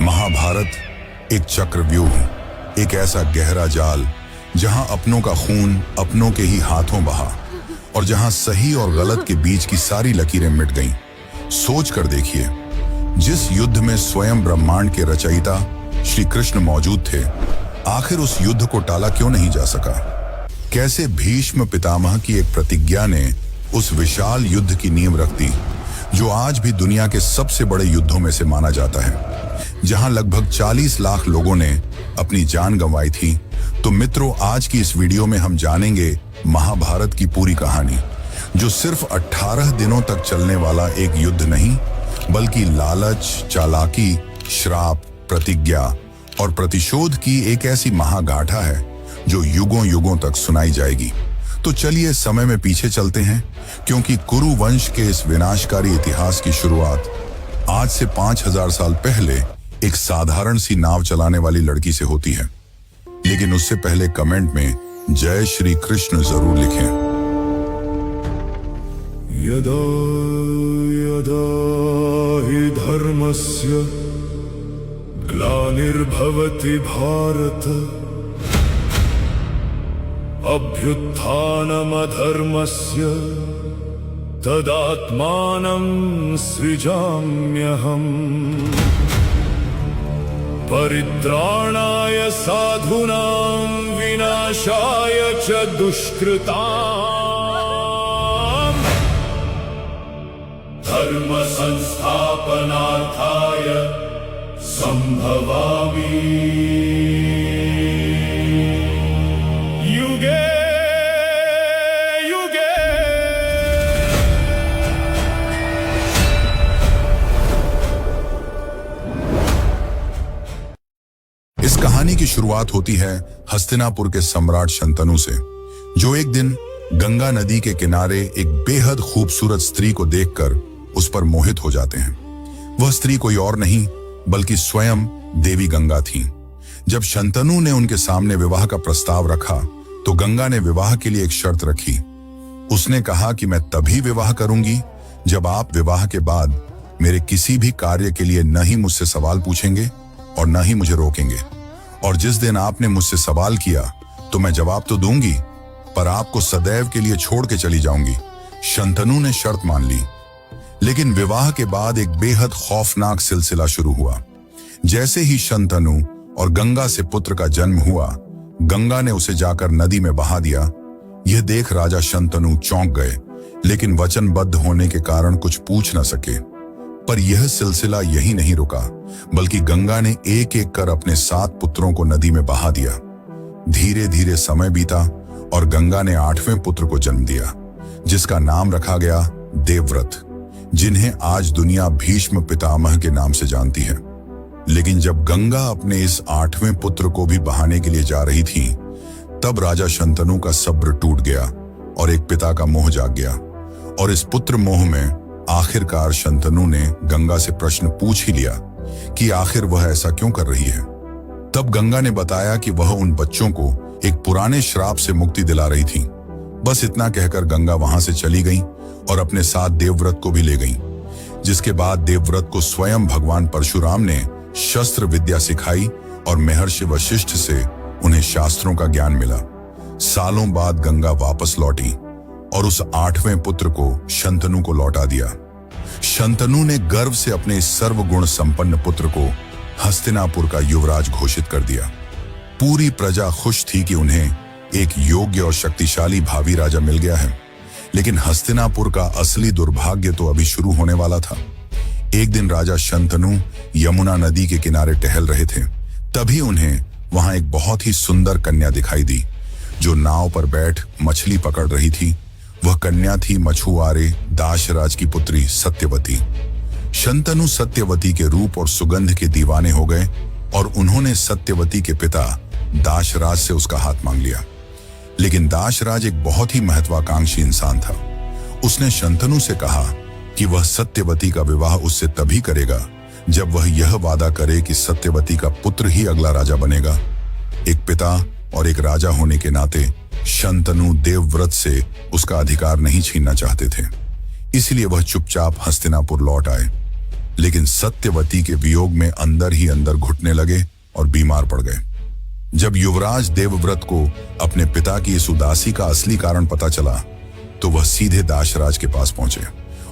महाभारत एक चक्रव्यूह, एक ऐसा गहरा जाल जहां अपनों का खून अपनों के ही हाथों बहा और जहां सही और गलत के बीच की सारी लकीरें मिट गईं। सोच कर देखिए, जिस युद्ध में स्वयं ब्रह्मांड के रचयिता श्री कृष्ण मौजूद थे, आखिर उस युद्ध को टाला क्यों नहीं जा सका? कैसे भीष्म पितामह की एक प्रतिज्ञा ने उस विशाल युद्ध की नींव रख दी, जो आज भी दुनिया के सबसे बड़े युद्धों में से माना जाता है, जहां लगभग 40 लाख लोगों ने अपनी जान गंवाई थी। तो मित्रों, आज की इस वीडियो में हम जानेंगे महाभारत की पूरी कहानी, जो सिर्फ 18 दिनों तक चलने वाला एक युद्ध नहीं, बल्कि लालच, चालाकी, श्राप, प्रतिज्ञा और प्रतिशोध की एक ऐसी महागाथा है जो युगों युगों तक सुनाई जाएगी। तो चलिए समय में पीछे चलते हैं, क्योंकि कुरु वंश के इस विनाशकारी इतिहास की शुरुआत आज से 5000 साल पहले एक साधारण सी नाव चलाने वाली लड़की से होती है। लेकिन उससे पहले कमेंट में जय श्री कृष्ण जरूर लिखें। यदा यदा हि धर्मस्य ग्लानिर्भवति भारत अभ्युत्थानमधर्मस्य तदात्मानं सृजाम्यहम् परित्राणाय साधूनां विनाशाय च दुष्कृतां धर्म संस्थापनार्थाय संभवामि युगे युगे। इस कहानी की शुरुआत होती है हस्तिनापुर के सम्राट शंतनु से, जो एक दिन गंगा नदी के किनारे एक बेहद खूबसूरत स्त्री को देखकर उस पर मोहित हो जाते हैं। वह स्त्री कोई और नहीं बल्कि स्वयं देवी गंगा थी। जब शंतनु ने उनके सामने विवाह का प्रस्ताव रखा, तो गंगा ने विवाह के लिए एक शर्त रखी। उसने कहा कि मैं तभी विवाह करूंगी जब आप विवाह के बाद मेरे किसी भी कार्य के लिए न ही मुझसे सवाल पूछेंगे और न ही मुझे रोकेंगे। और जिस दिन आपने मुझसे सवाल किया तो मैं जवाब तो दूंगी, पर आपको सदैव के लिए छोड़ के चली जाऊंगी। शंतनु ने शर्त मान ली। लेकिन विवाह के बाद एक बेहद खौफनाक सिलसिला शुरू हुआ। जैसे ही शंतनु और गंगा से पुत्र का जन्म हुआ, गंगा ने उसे जाकर नदी में बहा दिया। यह देख राजा शंतनु चौंक गए, लेकिन वचनबद्ध होने के कारण कुछ पूछ न सके। पर यह सिलसिला यही नहीं रुका, बल्कि गंगा ने एक एक कर अपने 7 पुत्रों को नदी में बहा दिया। धीरे धीरे समय बीता और गंगा ने 8वें पुत्र को जन्म दिया, जिसका नाम रखा गया देवव्रत, जिन्हें आज दुनिया भीष्म पितामह के नाम से जानती है। लेकिन जब गंगा अपने इस 8वें पुत्र को भी बहाने के लिए जा रही थी, तब राजा शंतनु का सब्र टूट गया और एक पिता का मोह जाग गया। और इस पुत्र मोह में आखिरकार शंतनु ने गंगा से प्रश्न पूछ ही लिया कि आखिर वह ऐसा क्यों कर रही है। तब गंगा ने बताया कि वह उन बच्चों को एक पुराने श्राप से मुक्ति दिला रही थी। बस इतना कहकर गंगा वहां से चली गई और अपने साथ देवव्रत को भी ले गई। जिसके बाद देवव्रत को स्वयं भगवान परशुराम ने शस्त्र विद्या सिखाई और महर्षि वशिष्ठ से उन्हें शास्त्रों का ज्ञान मिला। सालों बाद गंगा वापस लौटी और उस 8वें पुत्र को शंतनु को लौटा दिया। शंतनु ने गर्व से अपने सर्वगुण संपन्न पुत्र को हस्तिनापुर का युवराज घोषित कर दिया। पूरी प्रजा खुश थी कि उन्हें एक योग्य और शक्तिशाली भावी राजा मिल गया है। लेकिन हस्तिनापुर का असली दुर्भाग्य तो अभी शुरू होने वाला था। एक दिन राजा शंतनु यमुना नदी के किनारे टहल रहे थे। तभी उन्हें वहां एक बहुत ही सुंदर कन्या दिखाई दी, जो नाव पर बैठ मछली पकड़ रही थी। वह कन्या थी मछुआरे दाशराज की पुत्री सत्यवती। शंतनु सत्यवती के रूप और सुगंध के दीवाने हो गए और उन्होंने सत्यवती के पिता दाशराज से उसका हाथ मांग लिया। लेकिन दाशराज एक बहुत ही महत्वाकांक्षी इंसान था। उसने शंतनु से कहा कि वह सत्यवती का विवाह उससे तभी करेगा जब वह यह वादा करे कि सत्यवती का पुत्र ही अगला राजा बनेगा। एक पिता और एक राजा होने के नाते शंतनु देवव्रत से उसका अधिकार नहीं छीनना चाहते थे। इसलिए वह चुपचाप हस्तिनापुर लौट आए। लेकिन सत्यवती के वियोग में अंदर ही अंदर घुटने लगे और बीमार पड़ गए। जब युवराज देवव्रत को अपने पिता की इस उदासी का असली कारण पता चला तो वह सीधे दाशराज के पास पहुंचे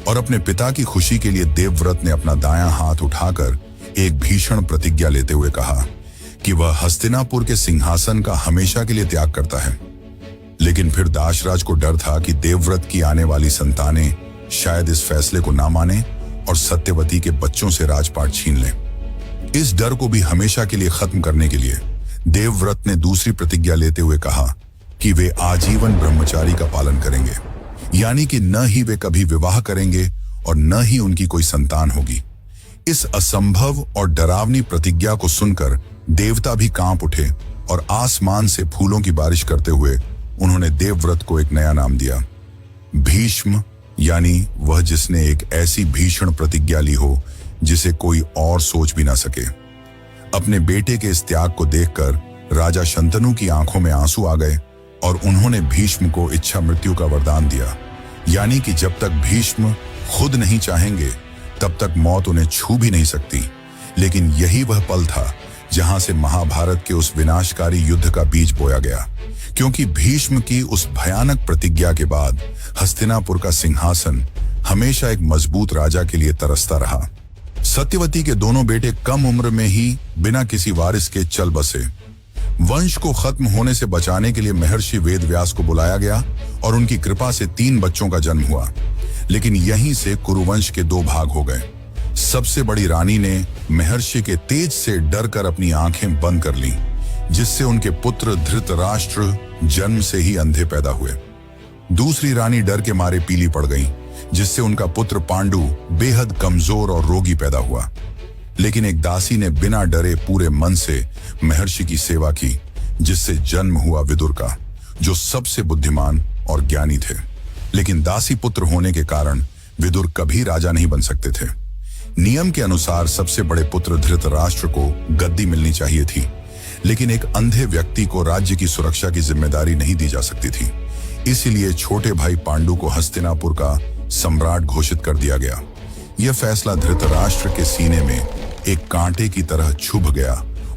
और अपने पिता की खुशी के लिए देवव्रत ने अपना दायां हाथ उठाकर एक भीषण प्रतिज्ञा लेते हुए कहा कि वह हस्तिनापुर के सिंहासन का हमेशा के लिए त्याग करता है। लेकिन फिर दाशराज को डर था कि देवव्रत की आने वाली संतानें शायद इस फैसले को ना माने और सत्यवती के बच्चों से राजपाट छीन लें। इस डर को भी हमेशा के लिए खत्म करने के लिए देवव्रत ने दूसरी प्रतिज्ञा लेते हुए कहा कि वे आजीवन ब्रह्मचारी का पालन करेंगे, यानी कि न ही वे कभी विवाह करेंगे और न ही उनकी कोई संतान होगी। इस असंभव और डरावनी प्रतिज्ञा को सुनकर देवता भी कांप उठे और आसमान से फूलों की बारिश करते हुए उन्होंने देवव्रत को एक नया नाम दिया, भीष्म, यानी वह जिसने एक ऐसी भीषण प्रतिज्ञा ली हो जिसे कोई और सोच भी ना सके। अपने बेटे के इस त्याग को देखकर राजा शंतनु की आंखों में आंसू आ गए और उन्होंने भीष्म को इच्छा मृत्यु का वरदान दिया, यानी कि जब तक भीष्म खुद नहीं चाहेंगे तब तक मौत उन्हें छू भी नहीं सकती। लेकिन यही वह पल था जहां से महाभारत के उस विनाशकारी युद्ध का बीज बोया गया, क्योंकि भीष्म की उस भयानक प्रतिज्ञा के बाद हस्तिनापुर का सिंहासन हमेशा एक मजबूत राजा के लिए तरसता रहा। सत्यवती के दोनों बेटे कम उम्र में ही बिना किसी वारिस के चल बसे। वंश को खत्म होने से बचाने के लिए महर्षि वेदव्यास को बुलाया गया और उनकी कृपा से 3 बच्चों का जन्म हुआ। लेकिन यहीं से कुरुवंश के 2 भाग हो गए। सबसे बड़ी रानी ने महर्षि के तेज से डरकर अपनी आंखें बंद कर लीं, जिससे उनके पुत्र धृतराष्ट्र जन्म से ही अंधे पैदा हुए। दूसरी रानी डर के मारे पीली पड़ गई, जिससे उनका पुत्र पांडु बेहद कमजोर और रोगी पैदा हुआ। लेकिन एक दासी ने बिना डरे पूरे मन से महर्षि की सेवा की, जिससे जन्म हुआ विदुर का, जो सबसे बुद्धिमान और ज्ञानी थे। लेकिन दासी पुत्र होने के कारण विदुर कभी राजा नहीं बन सकते थे। नियम के अनुसार सबसे बड़े पुत्र धृतराष्ट्र को गद्दी मिलनी चाहिए थी, लेकिन एक अंधे व्यक्ति को राज्य की सुरक्षा की जिम्मेदारी नहीं दी जा सकती थी। इसीलिए छोटे भाई पांडु को हस्तिनापुर का सम्राट घोषित कर दिया गया। यह फैसला धृतराष्ट्र के सीने में एक कांटे की तरह चुभ गया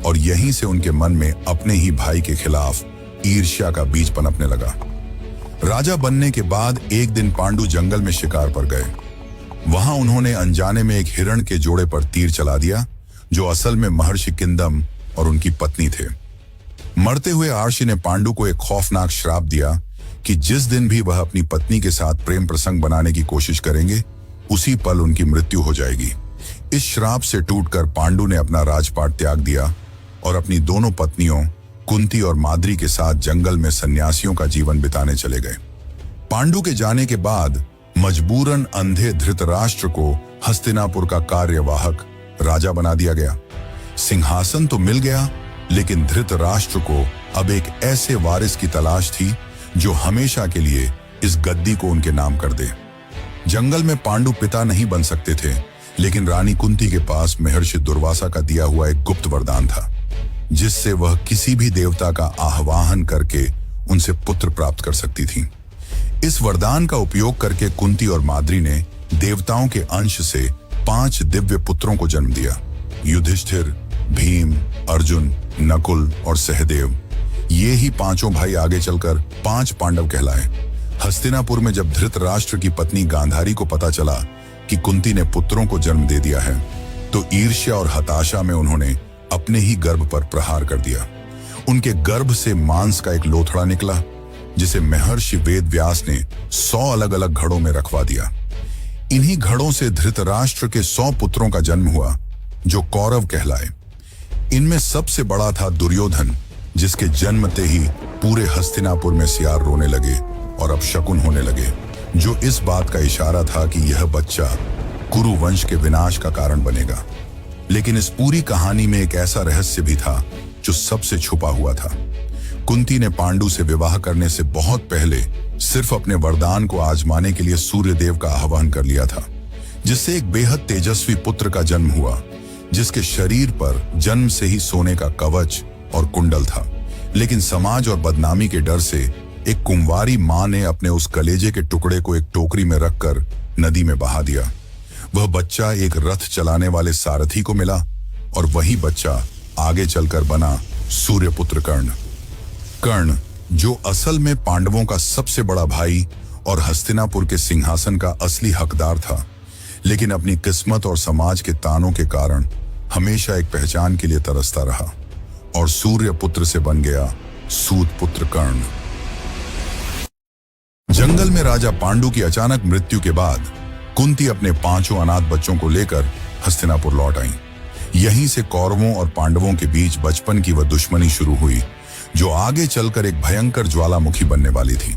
और यहीं से उनके मन में अपने ही भाई के खिलाफ ईर्ष्या का बीज पनपने लगा। राजा बनने के बाद एक दिन पांडु जंगल में शिकार पर गए। वहां उन्होंने अनजाने में एक हिरण के जोड़े पर तीर चला दिया, जो असल में महर्षि किंदम और उनकी पत्नी थे। मरते हुए आर्षि ने पांडु को एक खौफनाक श्राप दिया कि जिस दिन भी वह अपनी पत्नी के साथ प्रेम प्रसंग बनाने की कोशिश करेंगे, उसी पल उनकी मृत्यु हो जाएगी। इस श्राप से टूटकर पांडु ने अपना राजपाट त्याग दिया और अपनी दोनों पत्नियों कुंती और माद्री के साथ जंगल में सन्यासियों का जीवन बिताने चले गए। पांडु के जाने के बाद मजबूरन अंधे धृतराष्ट्र को हस्तिनापुर का कार्यवाहक राजा बना दिया गया। सिंहासन तो मिल गया, लेकिन धृतराष्ट्र को अब एक ऐसे वारिस की तलाश थी जो हमेशा के लिए इस गद्दी को उनके नाम कर दे। जंगल में पांडु पिता नहीं बन सकते थे, लेकिन रानी कुंती के पास महर्षि दुर्वासा का दिया हुआ एक गुप्त वरदान था, जिससे वह किसी भी देवता का आह्वान करके उनसे पुत्र प्राप्त कर सकती थी। इस वरदान का उपयोग करके कुंती और माद्री ने देवताओं के अंश से 5 दिव्य पुत्रों को जन्म दिया। युधिष्ठिर, भीम, अर्जुन, नकुल और सहदेव। ये ही 5 भाई आगे चलकर 5 पांडव कहलाए। हस्तिनापुर में जब धृतराष्ट्र की पत्नी गांधारी को पता चला कि कुंती ने पुत्रों को जन्म दे दिया है, तो ईर्ष्या और हताशा में उन्होंने अपने ही गर्भ पर प्रहार कर दिया। उनके गर्भ से मांस का एक लोथड़ा निकला, जिसे महर्षि वेदव्यास ने 100 अलग अलग घड़ों में रखवा दिया। इन्हीं घड़ों से धृतराष्ट्र के 100 पुत्रों का जन्म हुआ, जो कौरव कहलाए। इनमें सबसे बड़ा था दुर्योधन, जिसके जन्मते ही पूरे हस्तिनापुर में सियार रोने लगे और अपशकुन होने लगे, जो इस बात का इशारा था कि यह बच्चा कुरुवंश के विनाश का कारण बनेगा। लेकिन इस पूरी कहानी में एक ऐसा रहस्य भी था जो सबसे छुपा हुआ था। कुंती ने पांडु से विवाह करने से बहुत पहले सिर्फ अपने वरदान को आजमाने के लिए सूर्यदेव का आह्वान कर लिया था, जिससे एक बेहद तेजस्वी पुत्र का जन्म हुआ, जिसके शरीर पर जन्म से ही सोने का कवच और कुंडल था। लेकिन समाज और बदनामी के डर से एक कुंवारी मां ने अपने उस कलेजे के टुकड़े को एक टोकरी में रखकर नदी में बहा दिया। वह बच्चा एक रथ चलाने वाले सारथी को मिला और वही बच्चा आगे चलकर बना सूर्यपुत्र कर्ण। कर्ण, जो असल में पांडवों का सबसे बड़ा भाई और हस्तिनापुर के सिंहासन का असली हकदार था, लेकिन अपनी किस्मत और समाज के तानों के कारण हमेशा एक पहचान के लिए तरसता रहा और सूर्यपुत्र से बन गया सूतपुत्र कर्ण। जंगल में राजा पांडु की अचानक मृत्यु के बाद कुंती अपने 5 अनाथ बच्चों को लेकर हस्तिनापुर लौट आईं। यहीं से कौरवों और पांडवों के बीच बचपन की वह दुश्मनी शुरू हुई, जो आगे चलकर एक भयंकर ज्वालामुखी बनने वाली थी।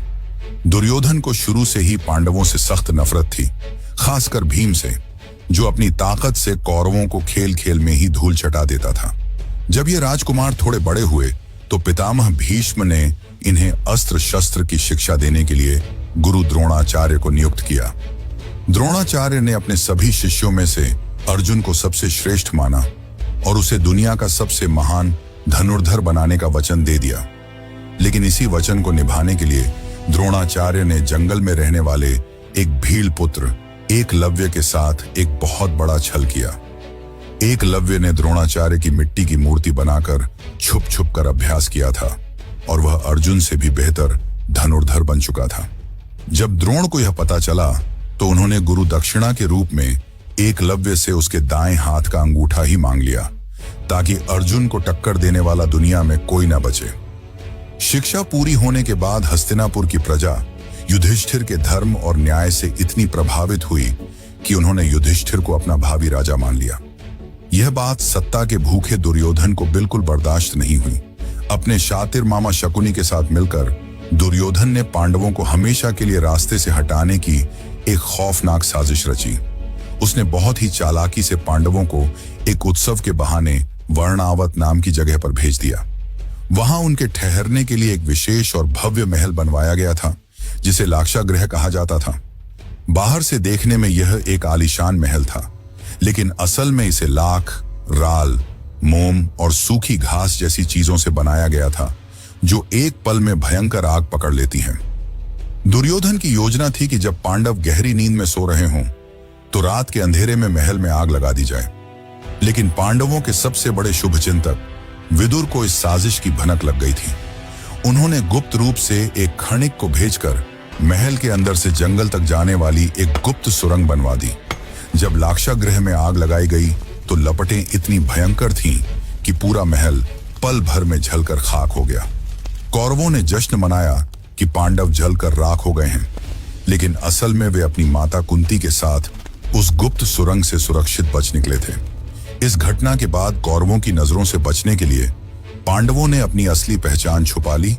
दुर्योधन को शुरू से ही पांडवों से सख्त नफरत थी, खासकर भीम से, जो अपनी ताकत से कौरवों को खेल खेल में ही धूल चटा देता था। जब ये राजकुमार थोड़े बड़े हुए तो पितामह भीष्म ने इन्हें अस्त्र शस्त्र की शिक्षा देने के लिए गुरु द्रोणाचार्य को नियुक्त किया। द्रोणाचार्य ने अपने सभी शिष्यों में से अर्जुन को सबसे श्रेष्ठ माना और उसे दुनिया का सबसे महान धनुर्धर बनाने का वचन दे दिया। लेकिन इसी वचन को निभाने के लिए द्रोणाचार्य ने जंगल में रहने वाले एक भील पुत्र एकलव्य के साथ एक बहुत बड़ा छल किया। एकलव्य ने द्रोणाचार्य की मिट्टी की मूर्ति बनाकर छुप छुप कर अभ्यास किया था और वह अर्जुन से भी बेहतर धनुर्धर बन चुका था। जब द्रोण को यह पता चला तो उन्होंने गुरु दक्षिणा के रूप में एकलव्य से उसके दाएं हाथ का अंगूठा ही मांग लिया, ताकि अर्जुन को टक्कर देने वाला दुनिया में कोई न बचे। शिक्षा पूरी होने के बाद हस्तिनापुर की प्रजा युधिष्ठिर के धर्म और न्याय से इतनी प्रभावित हुई कि उन्होंने युधिष्ठिर को अपना भावी राजा मान लिया। यह बात सत्ता के भूखे दुर्योधन को बिल्कुल बर्दाश्त नहीं हुई। अपने शातिर मामा शकुनी के साथ मिलकर दुर्योधन ने पांडवों को हमेशा के लिए रास्ते से हटाने की एक खौफनाक साजिश रची। उसने बहुत ही चालाकी से पांडवों को एक उत्सव के बहाने वर्णावत नाम की जगह पर भेज दिया। वहां उनके ठहरने के लिए एक विशेष और भव्य महल बनवाया गया था, जिसे लाक्षागृह कहा जाता था। बाहर से देखने में यह एक आलीशान महल था, लेकिन असल में इसे लाख, राल, मोम और सूखी घास जैसी चीजों से बनाया गया था, जो एक पल में भयंकर आग पकड़ लेती हैं। दुर्योधन की योजना थी कि जब पांडव गहरी नींद में सो रहे हों तो रात के अंधेरे में महल में आग लगा दी जाए। लेकिन पांडवों के सबसे बड़े शुभचिंतक विदुर को इस साजिश की भनक लग गई थी। उन्होंने गुप्त रूप से एक खणिक को भेजकर महल के अंदर से जंगल तक जाने वाली एक गुप्त सुरंग बनवा दी। जब लाक्षागृह में आग लगाई गई तो लपटें इतनी भयंकर थीं कि पूरा महल पल भर में जलकर खाक हो गया। कौरवों ने जश्न मनाया कि पांडव जलकर राख हो गए हैं, लेकिन असल में वे अपनी माता कुंती के साथ उस गुप्त सुरंग से सुरक्षित बच निकले थे। इस घटना के बाद कौरवों की नजरों से बचने के लिए पांडवों ने अपनी असली पहचान छुपा ली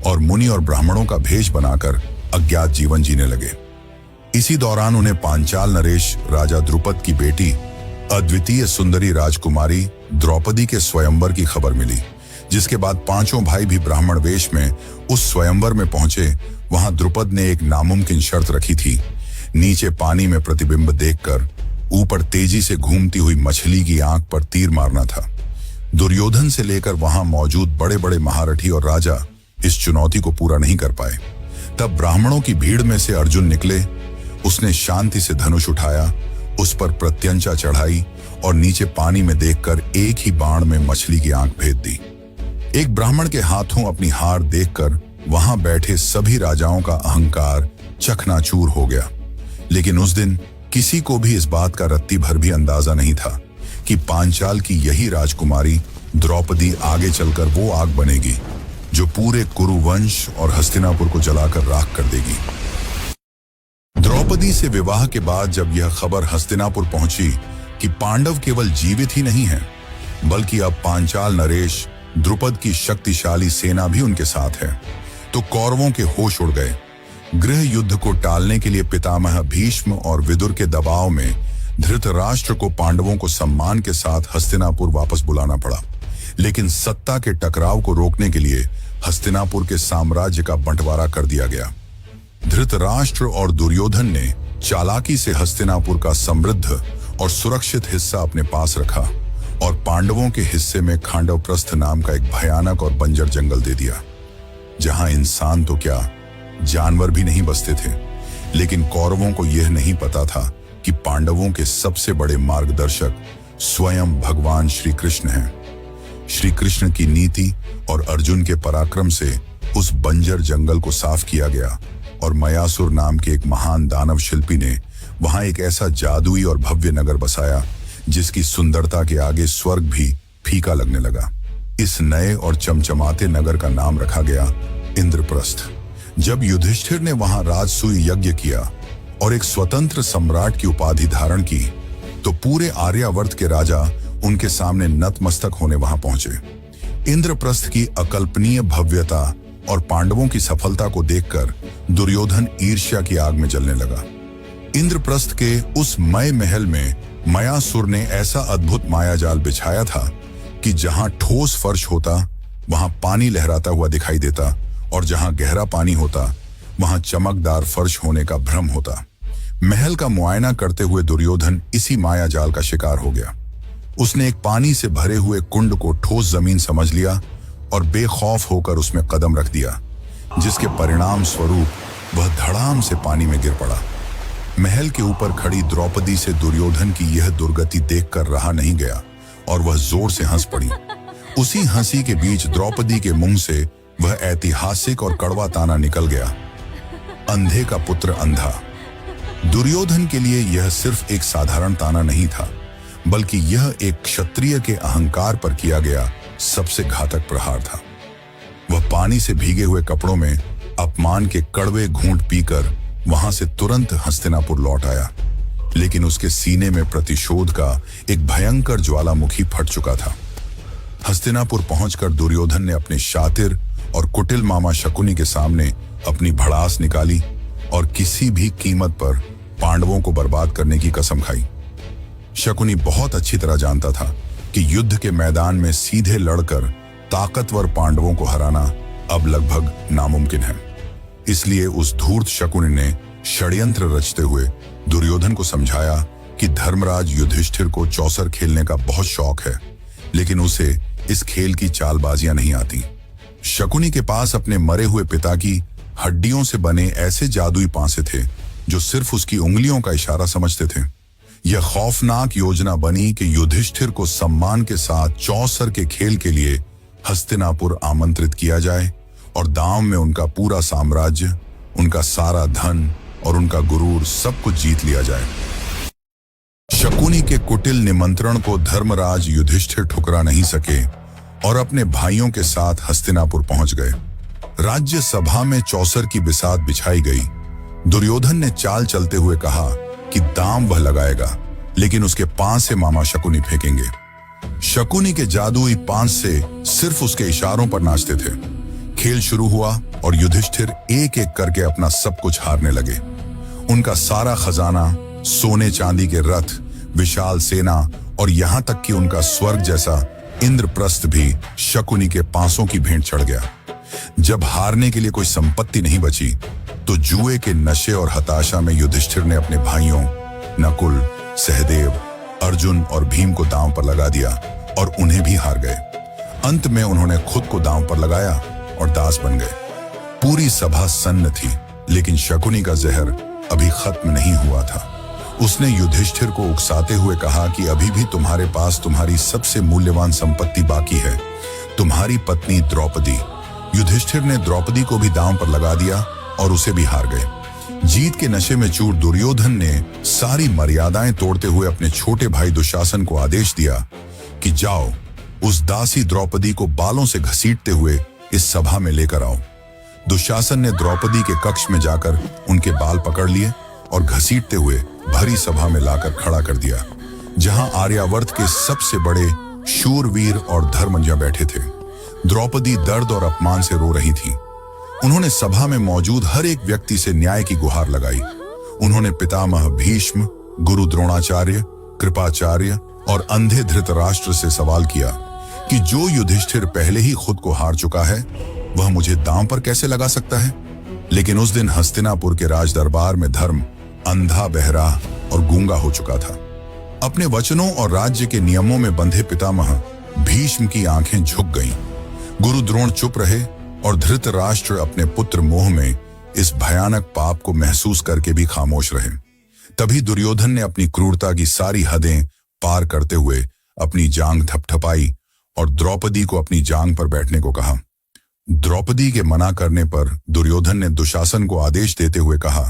और मुनि और ब्राह्मणों का भेष बनाकर अज्ञात जीवन जीने लगे। इसी दौरान उन्हें पांचाल नरेश राजा द्रुपद की बेटी अद्वितीय सुंदरी राजकुमारी द्रौपदी के स्वयंवर की खबर मिली, जिसके बाद 5 भाई भी ब्राह्मण वेश में उस स्वयंवर में पहुंचे। वहां द्रुपद ने एक नामुमकिन शर्त रखी थी, नीचे पानी में प्रतिबिंब देखकर ऊपर तेजी से घूमती हुई मछली की आंख पर तीर मारना था। दुर्योधन से लेकर वहां मौजूद बड़े बड़े महारथी और राजा इस चुनौती को पूरा नहीं कर पाए। तब ब्राह्मणों की भीड़ में से अर्जुन निकले। उसने शांति से धनुष उठाया, उस पर प्रत्यंचा चढ़ाई और नीचे पानी में देखकर एक ही बाण में मछली की आंख भेद दी। एक ब्राह्मण के हाथों अपनी हार देखकर वहां बैठे सभी राजाओं का अहंकार चकनाचूर हो गया। लेकिन उस दिन किसी को भी इस बात का रत्ती भर भी अंदाजा नहीं था कि पांचाल की यही राजकुमारी द्रौपदी आगे चलकर वो आग बनेगी जो पूरे कुरुवंश और हस्तिनापुर को जलाकर राख कर देगी। द्रौपदी से विवाह के बाद जब यह खबर हस्तिनापुर पहुंची कि पांडव केवल जीवित ही नहीं हैं, बल्कि अब पांचाल नरेश द्रुपद की शक्तिशाली सेना भी उनके साथ है, तो कौरवों के होश उड़ गए। गृह युद्ध को टालने के लिए पितामह भीष्म और विदुर के दबाव में धृतराष्ट्र को पांडवों को सम्मान के साथ हस्तिनापुर वापस बुलाना पड़ा। लेकिन सत्ता के टकराव को रोकने के लिए हस्तिनापुर के साम्राज्य का बंटवारा कर दिया गया। धृतराष्ट्र और दुर्योधन ने चालाकी से हस्तिनापुर का समृद्ध और सुरक्षित हिस्सा अपने पास रखा और पांडवों के हिस्से में खांडवप्रस्थ नाम का एक भयानक और बंजर जंगल दे दिया, जहां इंसान तो क्या जानवर भी नहीं बसते थे। लेकिन कौरवों को यह नहीं पता था कि पांडवों के सबसे बड़े मार्गदर्शक स्वयं भगवान श्री कृष्ण हैं। श्री कृष्ण की नीति और अर्जुन के पराक्रम से उस बंजर जंगल को साफ किया गया और मयासुर नाम के एक महान दानव शिल्पी ने वहां एक ऐसा जादुई और भव्य नगर बसाया जिसकी सुंदरता के आगे स्वर्ग भी फीका लगने लगा। इस नए और चमचमाते नगर का नाम रखा गया इंद्रप्रस्थ। जब युधिष्ठिर ने वहां राजसूय यज्ञ किया और एक स्वतंत्र सम्राट की उपाधि धारण की तो पूरे आर्यावर्त के राजा उनके सामने नतमस्तक होने वहां पहुंचे। इंद्रप्रस्थ की अकल्पनीय भव्यता और पांडवों की सफलता को देखकर दुर्योधन ईर्ष्या की आग में जलने लगा। इंद्रप्रस्थ के उस मय महल में मयासुर ने ऐसा अद्भुत मायाजाल बिछाया था कि जहां ठोस फर्श होता वहां पानी लहराता हुआ दिखाई देता और जहां गहरा पानी होता वहां चमकदार फर्श होने का भ्रम होता। महल का मुआयना करते हुए दुर्योधन इसी मायाजाल का शिकार हो गया। उसने एक पानी से भरे हुए कुंड को ठोस जमीन समझ लिया और बेखौफ होकर उसमें कदम रख दिया, जिसके परिणाम स्वरूप वह धड़ाम से पानी में गिर पड़ा। महल के ऊपर खड़ी द्रौपदी से दुर्योधन की यह दुर्गति देखकर रहा नहीं गया और वह जोर से हंस पड़ी। उसी हंसी के बीच द्रौपदी के मुंह से वह ऐतिहासिक और कड़वा ताना निकल गया, अंधे का पुत्र अंधा। दुर्योधन के लिए यह सिर्फ एक साधारण ताना नहीं था, बल्कि यह एक क्षत्रिय के अहंकार पर किया गया सबसे घातक प्रहार था। वह पानी से भीगे हुए कपड़ों में अपमान के कड़वे घूंट पीकर वहां से तुरंत हस्तिनापुर लौट आया, लेकिन उसके सीने में प्रतिशोध का एक भयंकर ज्वालामुखी फट चुका था। हस्तिनापुर पहुंचकर दुर्योधन ने अपने शातिर और कुटिल मामा शकुनी के सामने अपनी भड़ास निकाली और किसी भी कीमत पर पांडवों को बर्बाद करने की कसम खाई। शकुनी बहुत अच्छी तरह जानता था कि युद्ध के मैदान में सीधे लड़कर ताकतवर पांडवों को हराना अब लगभग नामुमकिन है। इसलिए उस धूर्त शकुनी ने षड्यंत्र रचते हुए दुर्योधन को समझाया कि धर्मराज युधिष्ठिर को चौसर खेलने का बहुत शौक है, लेकिन उसे इस खेल की चालबाजियां नहीं आती। शकुनी के पास अपने मरे हुए पिता की हड्डियों से बने ऐसे जादुई पांसे थे जो सिर्फ उसकी उंगलियों का इशारा समझते थे। यह खौफनाक योजना बनी कि युधिष्ठिर को सम्मान के साथ चौसर के खेल के लिए हस्तिनापुर आमंत्रित किया जाए और दांव में उनका पूरा साम्राज्य, उनका सारा धन और उनका गुरूर सब कुछ जीत लिया जाए। शकुनी के कुटिल निमंत्रण को धर्मराज युधिष्ठिर ठुकरा नहीं सके और अपने भाइयों के साथ हस्तिनापुर पहुंच गए। राज्य सभा में चौसर की बिसात बिछाई गई। दुर्योधन ने चाल चलते हुए कहा कि दाम वह लगाएगा, लेकिन उसके पांच से मामा शकुनी फेंकेंगे। शकुनी के जादुई पांच से सिर्फ उसके इशारों पर नाचते थे। खेल शुरू हुआ और युधिष्ठिर एक एक करके अपना सब कुछ हारने लगे। उनका सारा खजाना, सोने चांदी के रथ, विशाल सेना और यहां तक कि उनका स्वर्ग जैसा इंद्रप्रस्थ भी शकुनी के पांसों की भेंट चढ़ गया। जब हारने के लिए कोई संपत्ति नहीं बची तो जुए के नशे और हताशा में युधिष्ठिर ने अपने भाइयों नकुल, सहदेव, अर्जुन और भीम को दांव पर लगा दिया और उन्हें भी हार गए। अंत में उन्होंने खुद को दांव पर लगाया और दास बन गए। पूरी सभा सन्न थी, लेकिन शकुनी का जहर अभी खत्म नहीं हुआ था। उसने युधिष्ठिर को उकसाते हुए कहा कि अभी भी तुम्हारे पास तुम्हारी सबसे मूल्यवान संपत्ति बाकी है, तुम्हारी पत्नी द्रौपदी। युधिष्ठिर ने द्रौपदी को भी दांव पर लगा दिया और उसे भी हार गए। जीत के नशे में चूर दुर्योधन ने सारी मर्यादाएं तोड़ते हुए अपने छोटे भाई दुशासन को आदेश दिया कि जाओ, उस दासी द्रौपदी को बालों से घसीटते हुए इस सभा में लेकर आओ। दुशासन ने द्रौपदी के कक्ष में जाकर उनके बाल पकड़ लिए और घसीटते हुए भरी सभा में लाकर खड़ा कर दिया, जहां आर्यावर्त के सबसे बड़े शूरवीर और धर्मज्ञ बैठे थे। द्रौपदी दर्द और अपमान से रो रही थी। उन्होंने सभा में मौजूद हर एक व्यक्ति से न्याय की गुहार लगाई। उन्होंने पितामह भीष्म, गुरु द्रोणाचार्य, कृपाचार्य और अंधे धृतराष्ट्र से सवाल किया कि जो युधिष्ठिर पहले ही खुद को हार चुका है, वह मुझे दांव पर कैसे लगा सकता है। लेकिन उस दिन हस्तिनापुर के राज दरबार में धर्म अंधा, बहरा और गूंगा हो चुका था। अपने वचनों और राज्य के नियमों में बंधे पितामह भीष्म की आंखें झुक गईं। गुरु द्रोण चुप रहे और धृतराष्ट्र अपने पुत्र मोह में इस भयानक पाप को महसूस करके भी खामोश रहे। तभी दुर्योधन ने अपनी क्रूरता की सारी हदें पार करते हुए अपनी जांघ थपथपाई और द्रौपदी को अपनी जांघ पर बैठने को कहा। द्रौपदी के मना करने पर दुर्योधन ने दुशासन को आदेश देते हुए कहा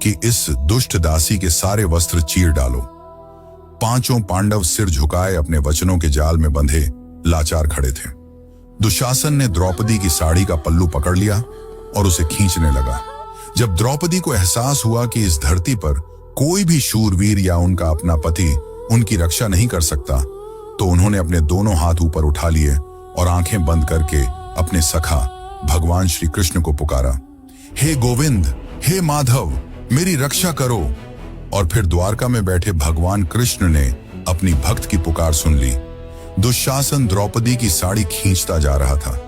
कि इस दुष्ट दासी के सारे वस्त्र चीर डालो। पांचों पांडव सिर झुकाए अपने वचनों के जाल में बंधे लाचार खड़े थे। दुशासन ने द्रौपदी की साड़ी का पल्लू पकड़ लिया और उसे खींचने लगा। जब द्रौपदी को एहसास हुआ कि इस धरती पर कोई भी शूरवीर या उनका अपना पति उनकी रक्षा नहीं कर सकता, तो उन्होंने अपने दोनों हाथ ऊपर उठा लिए और आंखें बंद करके अपने सखा भगवान श्री कृष्ण को पुकारा, हे गोविंद, हे माधव, मेरी रक्षा करो। और फिर द्वारका में बैठे भगवान कृष्ण ने अपनी भक्त की पुकार सुन ली। दुशासन द्रौपदी की साड़ी खींचता जा रहा था,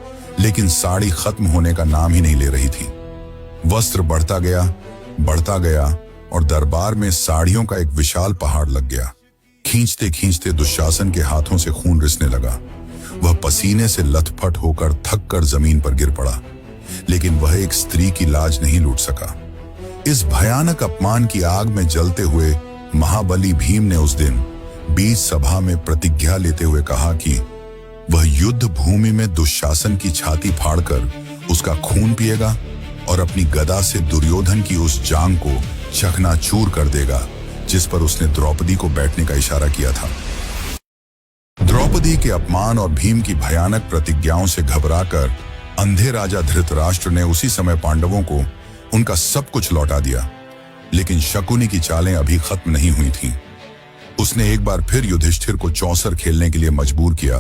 लेकिन साड़ी खत्म होने का नाम ही नहीं ले रही थी। वस्त्र बढ़ता गया और दरबार में साड़ियों का एक विशाल पहाड़ लग गया। खींचते खींचते दुशासन के हाथों से खून रिसने लगा। वह पसीने से लथपथ होकर थक कर जमीन पर गिर पड़ा, लेकिन वह एक स्त्री की लाज नहीं लूट सका। इस भयानक अपमान की आग में जलते हुए महाबली भीम ने उस दिन बीच सभा में प्रतिज्ञा लेते हुए कहा कि वह युद्ध भूमि में दुशासन की छाती फाड़कर उसका खून पिएगा और अपनी गदा से दुर्योधन की उस जांघ को चकनाचूर कर देगा जिस पर उसने द्रौपदी को बैठने का इशारा किया था। द्रौपदी के अपमान और भीम की भयानक प्रतिज्ञाओं से घबराकर अंधे राजा धृतराष्ट्र ने उसी समय पांडवों को उनका सब कुछ लौटा दिया। लेकिन शकुनी की चालें अभी खत्म नहीं हुई थीं। उसने एक बार फिर युधिष्ठिर को चौसर खेलने के लिए मजबूर किया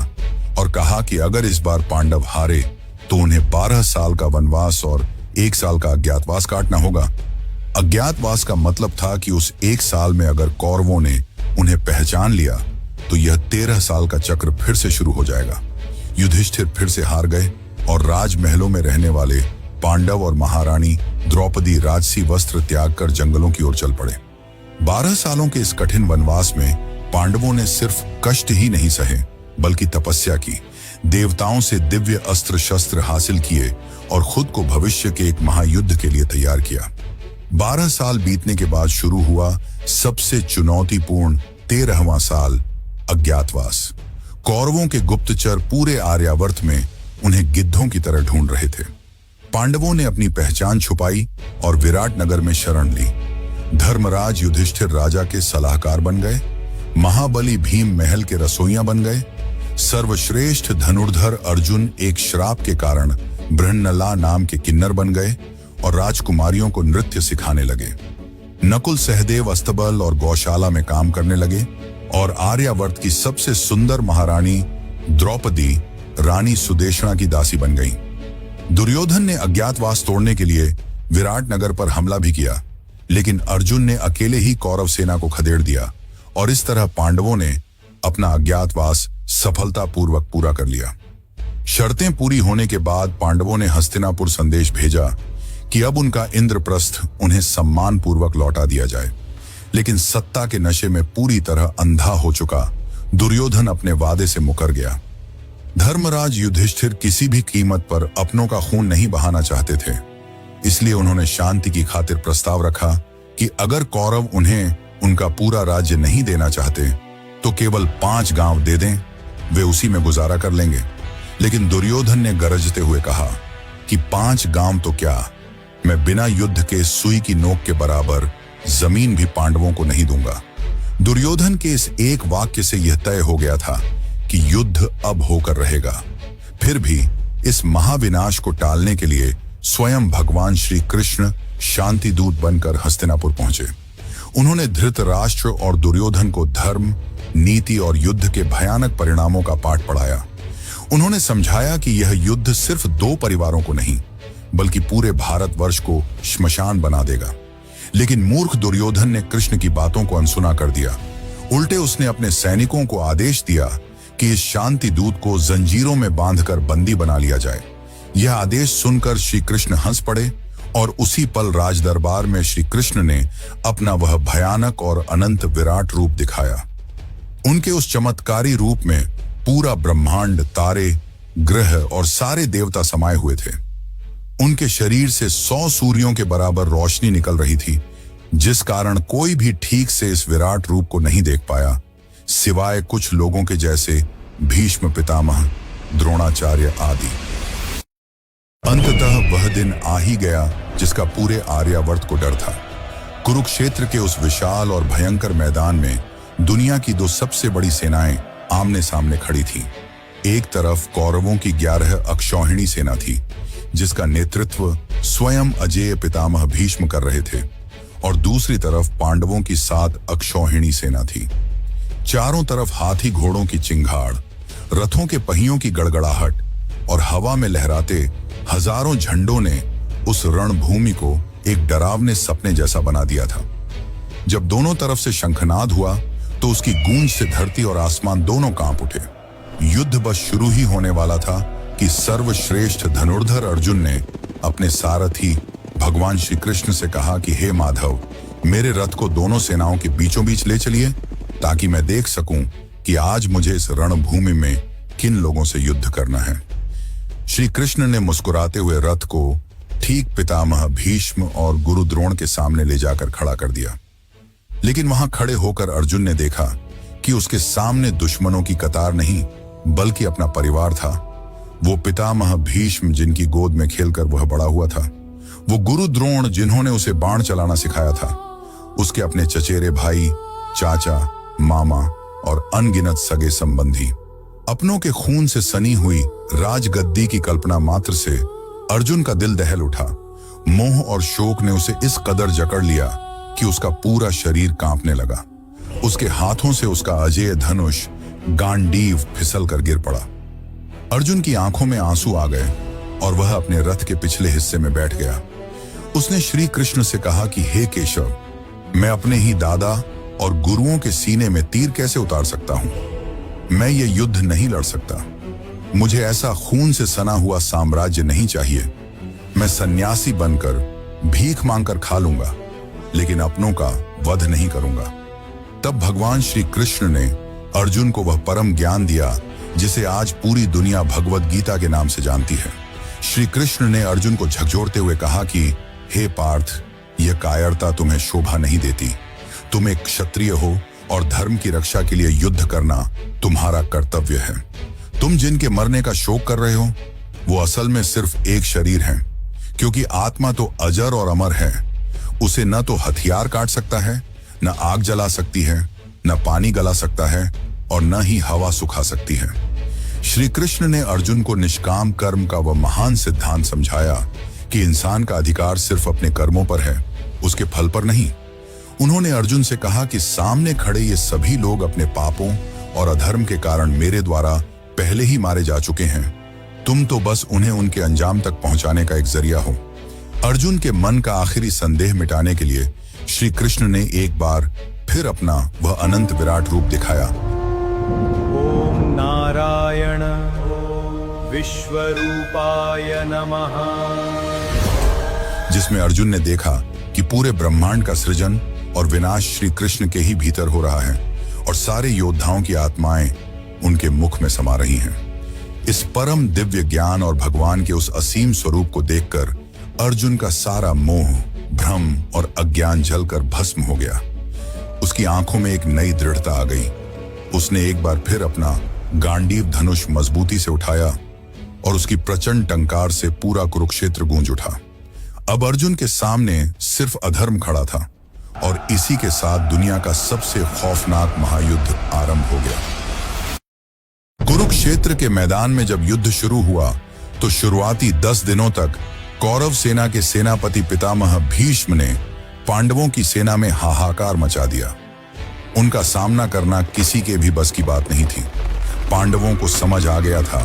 और कहा कि अगर इस बार पांडव हारे तो उन्हें 12 साल का वनवास और 1 साल का अज्ञातवास काटना होगा। अज्ञातवास का मतलब था कि उस 1 साल में अगर कौरवों ने उन्हें पहचान लिया तो यह 13 साल का चक्र फिर से शुरू हो जाएगा। युधिष्ठिर फिर से हार गए और राजमहलों में रहने वाले पांडव और महारानी द्रौपदी राजसी वस्त्र त्याग कर जंगलों की ओर चल पड़े। 12 सालों के इस कठिन वनवास में पांडवों ने सिर्फ कष्ट ही नहीं सहे, बल्कि तपस्या की, देवताओं से दिव्य अस्त्र शस्त्र हासिल किए और खुद को भविष्य के एक महायुद्ध के लिए तैयार किया। 12 साल बीतने के बाद शुरू हुआ सबसे चुनौतीपूर्ण 13वां साल, अज्ञातवास। कौरवों के गुप्तचर पूरे आर्यावर्त में उन्हें गिद्धों की तरह ढूंढ रहे थे। पांडवों ने अपनी पहचान छुपाई और विराट नगर में शरण ली। धर्मराज युधिष्ठिर राजा के सलाहकार बन गए, महाबली भीम महल के रसोइया बन गए, सर्वश्रेष्ठ धनुर्धर अर्जुन एक श्राप के कारण बृहन्नला नाम के किन्नर बन गए और राजकुमारियों को नृत्य सिखाने लगे। नकुल सहदेव अस्तबल और गौशाला में काम करने लगे और आर्यावर्त की सबसे सुंदर महारानी द्रौपदी रानी सुदेशना की दासी बन गई। दुर्योधन ने अज्ञातवास तोड़ने के लिए विराट नगर पर हमला भी किया, लेकिन अर्जुन ने अकेले ही कौरव सेना को खदेड़ दिया और इस तरह पांडवों ने अपना अज्ञातवास सफलतापूर्वक पूरा कर लिया। शर्तें पूरी होने के बाद पांडवों ने हस्तिनापुर संदेश भेजा कि अब उनका इंद्रप्रस्थ उन्हें सम्मान पूर्वक लौटा दिया जाए। लेकिन सत्ता के नशे में पूरी तरह अंधा हो चुका दुर्योधन अपने वादे से मुकर गया। धर्मराज युधिष्ठिर किसी भी कीमत पर अपनों का खून नहीं बहाना चाहते थे, इसलिए उन्होंने शांति की खातिर प्रस्ताव रखा कि अगर कौरव उन्हें उनका पूरा राज्य नहीं देना चाहते तो केवल 5 गांव दे दें, वे उसी में गुजारा कर लेंगे। लेकिन दुर्योधन ने गरजते हुए कहा कि 5 गांव तो क्या, मैं बिना युद्ध के सुई की नोक के बराबर जमीन भी पांडवों को नहीं दूंगा। दुर्योधन के इस एक वाक्य से यह तय हो गया था कि युद्ध अब होकर रहेगा। फिर भी इस महाविनाश को टालने के लिए स्वयं भगवान श्री कृष्ण शांति दूत बनकर हस्तिनापुर पहुंचे। उन्होंने धृतराष्ट्र और दुर्योधन को धर्म, नीति और युद्ध के भयानक परिणामों का पाठ पढ़ाया। उन्होंने समझाया कि यह युद्ध सिर्फ 2 परिवारों को नहीं, बल्कि पूरे भारतवर्ष को श्मशान बना देगा। लेकिन मूर्ख दुर्योधन ने कृष्ण की बातों को अनसुना कर दिया। उल्टे उसने अपने सैनिकों को आदेश दिया कि इस शांति दूत को जंजीरों में बांधकर बंदी बना लिया जाए। यह आदेश सुनकर श्री कृष्ण हंस पड़े और उसी पल राजदरबार में श्री कृष्ण ने अपना वह भयानक और अनंत विराट रूप दिखाया। उनके उस चमत्कारी रूप में पूरा ब्रह्मांड, तारे, ग्रह और सारे देवता समाये हुए थे। उनके शरीर से 100 सूर्यों के बराबर रोशनी निकल रही थी। जिस कारण कोई भी ठीक से इस विराट रूप को नहीं देख पाया, सिवाय कुछ लोगों के जैसे भीष्म पितामह, द्रोणाचार्य आदि। अंततः वह दिन आ ही गया जिसका पूरे आर्यावर्त को डर था। कुरुक्षेत्र के उस विशाल और भयंकर मैदान में दुनिया की दो सबसे बड़ी सेनाएं आमने सामने खड़ी थीं। एक तरफ कौरवों की 11 अक्षौहिणी सेना थी, जिसका नेतृत्व स्वयं अजेय पितामह भीष्म कर रहे थे, और दूसरी तरफ पांडवों की 7 अक्षौहिणी सेना थी। चारों तरफ हाथी घोड़ों की चिंगाड़, रथों के पहियों की गड़गड़ाहट और हवा में लहराते हजारों झंडों ने उस रणभूमि को एक डरावने सपने जैसा बना दिया था। जब दोनों तरफ से शंखनाद हुआ तो उसकी गूंज से धरती और आसमान दोनों कांप उठे। युद्ध बस शुरू ही होने वाला था कि सर्वश्रेष्ठ धनुर्धर अर्जुन ने अपने सारथी भगवान श्री कृष्ण से कहा कि हे माधव, मेरे रथ को दोनों सेनाओं के बीचों बीच ले चलिए, ताकि मैं देख सकूं कि आज मुझे इस रणभूमि में किन लोगों से युद्ध करना है। श्री कृष्ण ने मुस्कुराते हुए रथ को ठीक पितामह भीष्म और गुरु द्रोण के सामने ले जाकर खड़ा कर दिया। लेकिन वहां खड़े होकर अर्जुन ने देखा कि उसके सामने दुश्मनों की कतार नहीं, बल्कि अपना परिवार था। वो पितामह भीष्म जिनकी गोद में खेलकर वह बड़ा हुआ था, वो गुरु द्रोण जिन्होंने उसे बाण चलाना सिखाया था, उसके अपने चचेरे भाई, चाचा, मामा और अनगिनत सगे संबंधी। अपनों के खून से सनी हुई राजगद्दी की कल्पना मात्र से अर्जुन का दिल दहल उठा। मोह और शोक ने उसे इस कदर जकड़ लिया कि उसका पूरा शरीर कांपने लगा। उसके हाथों से उसका अजेय धनुष गांडीव फिसल कर गिर पड़ा। अर्जुन की आंखों में आंसू आ गए और वह अपने रथ के पिछले हिस्से में बैठ गया। उसने श्री कृष्ण से कहा कि हे केशव, मैं अपने ही दादा और गुरुओं के सीने में तीर कैसे उतार सकता हूं? मैं ये युद्ध नहीं लड़ सकता। मुझे ऐसा खून से सना हुआ साम्राज्य नहीं चाहिए। मैं सन्यासी बनकर भीख मांगकर खा लूंगा, लेकिन अपनों का वध नहीं करूंगा। तब भगवान श्री कृष्ण ने अर्जुन को वह परम ज्ञान दिया जिसे आज पूरी दुनिया भगवत गीता के नाम से जानती है। श्री कृष्ण ने अर्जुन को झकझोरते हुए कहा कि हे पार्थ, यह कायरता तुम्हें शोभा नहीं देती। तुम एक क्षत्रिय हो और धर्म की रक्षा के लिए युद्ध करना तुम्हारा कर्तव्य है। तुम जिनके मरने का शोक कर रहे हो, वो असल में सिर्फ एक शरीर है, क्योंकि आत्मा तो अजर और अमर है। उसे न तो हथियार काट सकता है, न आग जला सकती है, न पानी गला सकता है, और न ही हवा सुखा सकती है। श्री कृष्ण ने अर्जुन को निष्काम कर्म का वह महान सिद्धांत समझाया कि इंसान का अधिकार सिर्फ अपने कर्मों पर है, उसके फल पर नहीं। उन्होंने अर्जुन से कहा कि सामने खड़े ये सभी लोग अपने पापों और अधर्म के कारण मेरे द्वारा पहले ही मारे जा चुके हैं। तुम तो बस उन्हें उनके अंजाम तक पहुंचाने का एक जरिया हो। अर्जुन के मन का आखिरी संदेह मिटाने के लिए श्री कृष्ण ने एक बार फिर अपना वह अनंत विराट रूप दिखाया। ओम नारायण विश्वरूपाय नमः। जिसमें अर्जुन ने देखा कि पूरे ब्रह्मांड का सृजन और विनाश श्री कृष्ण के ही भीतर हो रहा है, और सारे योद्धाओं की आत्माएं उनके मुख में समा रही हैं। इस परम दिव्य ज्ञान और भगवान के उस असीम स्वरूप को देखकर अर्जुन का सारा मोह, भ्रम और अज्ञान जलकर भस्म हो गया। उसकी आंखों में एक नई दृढ़ता आ गई। उसने एक बार फिर अपना गांडीव धनुष मजबूती से उठाया और उसकी प्रचंड टंकार से पूरा कुरुक्षेत्र गूंज उठा। अब अर्जुन के सामने सिर्फ अधर्म खड़ा था, और इसी के साथ दुनिया का सबसे खौफनाक महायुद्ध आरंभ हो गया। कुरुक्षेत्र के मैदान में जब युद्ध शुरू हुआ तो शुरुआती 10 दिनों तक कौरव सेना के सेनापति पितामह भीष्म ने पांडवों की सेना में हाहाकार मचा दिया। उनका सामना करना किसी के भी बस की बात नहीं थी। पांडवों को समझ आ गया था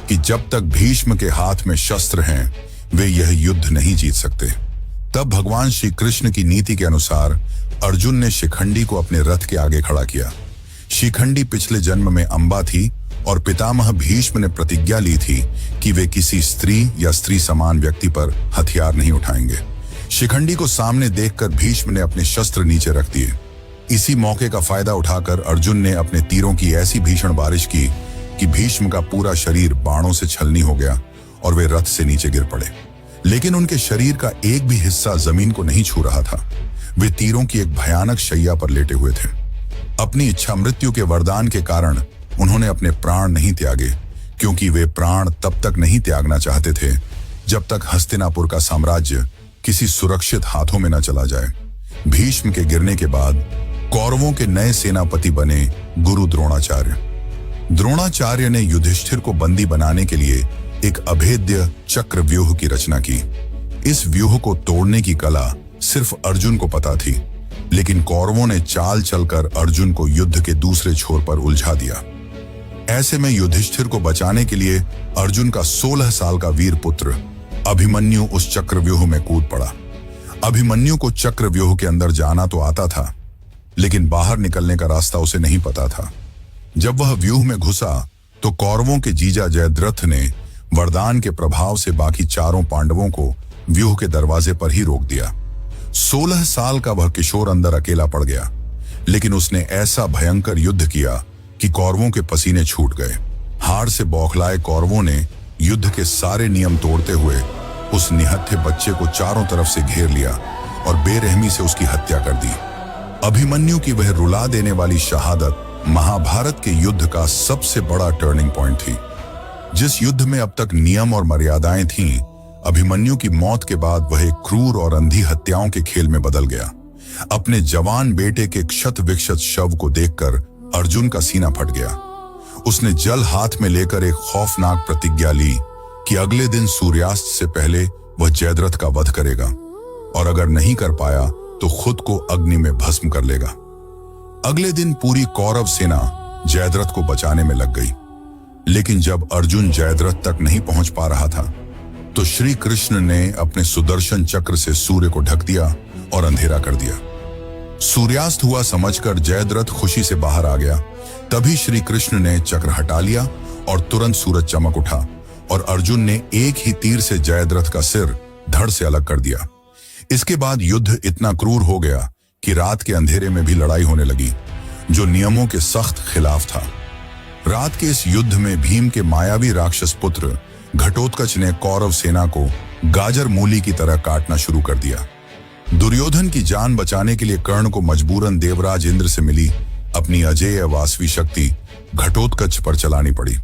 कि जब तक भीष्म के हाथ में शस्त्र हैं, वे यह युद्ध नहीं जीत सकते। तब भगवान श्री कृष्ण की नीति के अनुसार अर्जुन ने शिखंडी को अपने रथ के आगे खड़ा किया। शिखंडी पिछले जन्म में अंबा थी, और पितामह भीष्म ने प्रतिज्ञा ली थी कि वे किसी स्त्री या स्त्री समान व्यक्ति पर हथियार नहीं उठाएंगे। शिखंडी को सामने देखकर भीष्म ने अपने शस्त्र नीचे रख दिए। इसी मौके का फायदा उठाकर अर्जुन ने अपने तीरों की ऐसी भीषण बारिश की कि भीष्म का पूरा शरीर बाणों से छलनी हो गया और वे रथ से नीचे गिर पड़े। लेकिन उनके शरीर का एक भी हिस्सा जमीन को नहीं छू रहा था। वे तीरों की एक भयानक शैया पर लेटे हुए थे। अपनी इच्छा मृत्यु के वरदान के कारण उन्होंने अपने प्राण नहीं त्यागे, क्योंकि वे प्राण तब तक नहीं त्यागना चाहते थे जब तक हस्तिनापुर का साम्राज्य किसी सुरक्षित हाथों में न चला जाए। भीष्म के गिरने के बाद कौरवों के नए सेनापति बने गुरु द्रोणाचार्य। द्रोणाचार्य ने युधिष्ठिर को बंदी बनाने के लिए एक अभेद्य चक्र व्यूह की रचना की। इस व्यूह को तोड़ने की कला सिर्फ अर्जुन को पता थी, लेकिन कौरवों ने चाल चलकर अर्जुन को युद्ध के दूसरे छोर पर उलझा दिया। ऐसे में युधिष्ठिर को बचाने के लिए अर्जुन का 16 साल का वीर पुत्र अभिमन्यु उस चक्रव्यूह में कूद पड़ा। अभिमन्यु को चक्रव्यूह के अंदर जाना तो आता था, लेकिन बाहर निकलने का रास्ता उसे नहीं पता था। जब वह व्यूह में घुसा तो कौरवों के जीजा जयद्रथ ने वरदान के प्रभाव से बाकी चारों पांडवों को व्यूह के दरवाजे पर ही रोक दिया। 16 साल का वह किशोर अंदर अकेला पड़ गया, लेकिन उसने ऐसा भयंकर युद्ध किया कि कौरवों के पसीने छूट गए। हार से बौखलाए कौरवों ने युद्ध के सारे नियम तोड़ते हुए उस निहत्थे बच्चे को चारों तरफ से घेर लिया और बेरहमी से उसकी हत्या कर दी। अभिमन्यु की वह रुला देने वाली शहादत महाभारत के युद्ध का सबसे बड़ा टर्निंग पॉइंट थी। जिस युद्ध में अब तक नियम और मर्यादाएं थीं, अभिमन्यु की मौत के बाद वह एक क्रूर और अंधी हत्याओं के खेल में बदल गया। अपने जवान बेटे के क्षत विक्षत शव को देखकर अर्जुन का सीना फट गया। उसने जल हाथ में लेकर एक खौफनाक प्रतिज्ञा ली कि अगले दिन सूर्यास्त से पहले वह जयद्रथ का वध करेगा, और अगर नहीं कर पाया तो खुद को अग्नि में भस्म कर लेगा। अगले दिन पूरी कौरव सेना जयद्रथ को बचाने में लग गई, लेकिन जब अर्जुन जयद्रथ तक नहीं पहुंच पा रहा था तो श्री कृष्ण ने अपने सुदर्शन चक्र से सूर्य को ढक दिया और अंधेरा कर दिया। सूर्यास्त हुआ समझकर जयद्रथ खुशी से बाहर आ गया। तभी श्री कृष्ण ने चक्र हटा लिया और तुरंत सूरज चमक उठा और अर्जुन ने एक ही तीर से जयद्रथ का सिर धड़ से अलग कर दिया। इसके बाद युद्ध इतना क्रूर हो गया कि रात के अंधेरे में भी लड़ाई होने लगी, जो नियमों के सख्त खिलाफ था। रात के इस युद्ध में भीम के मायावी राक्षस पुत्र घटोत्कच ने कौरव सेना को गाजर मूली की तरह काटना शुरू कर दिया। दुर्योधन की जान बचाने के लिए कर्ण को मजबूरन देवराज इंद्र से मिली अपनी अजेय वासवी शक्ति घटोत्कच पर चलानी पड़ी।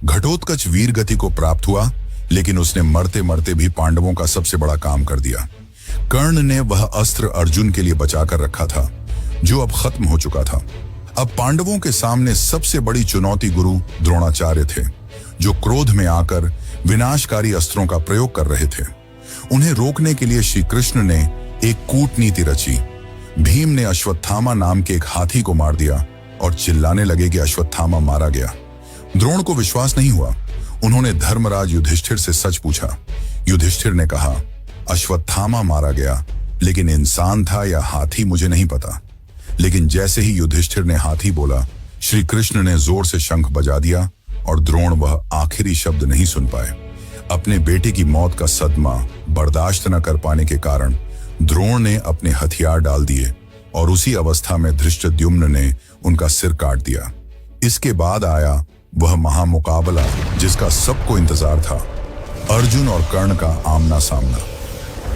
घटोत्कच वीर गति को प्राप्त हुआ, लेकिन उसने मरते मरते भी पांडवों का सबसे बड़ा काम कर दिया। कर्ण ने वह अस्त्र अर्जुन के लिए बचाकर रखा था, जो अब खत्म हो चुका था। अब पांडवों के सामने सबसे बड़ी चुनौती गुरु द्रोणाचार्य थे, जो क्रोध में आकर विनाशकारी अस्त्रों का प्रयोग कर रहे थे। उन्हें रोकने के लिए श्री कृष्ण ने एक कूटनीति रची। भीम ने अश्वत्थामा नाम के एक हाथी को मार दिया और चिल्लाने लगे कि अश्वत्थामा मारा गया। द्रोण को विश्वास नहीं हुआ। उन्होंने धर्मराज युधिष्ठिर से सच पूछा। युधिष्ठिर ने कहा, अश्वत्थामा मारा गया, लेकिन इंसान था या हाथी मुझे नहीं पता। लेकिन जैसे ही युधिष्ठिर ने हाथी बोला, श्री कृष्ण ने जोर से शंख बजा दिया और द्रोण वह आखिरी शब्द नहीं सुन पाए। अपने बेटे की मौत का सदमा बर्दाश्त न कर पाने के कारण द्रोण ने अपने हथियार डाल दिए और उसी अवस्था में धृष्टद्युम्न ने उनका सिर काट दिया। इसके बाद आया वह महामुकाबला जिसका सबको इंतजार था, अर्जुन और कर्ण का आमना सामना।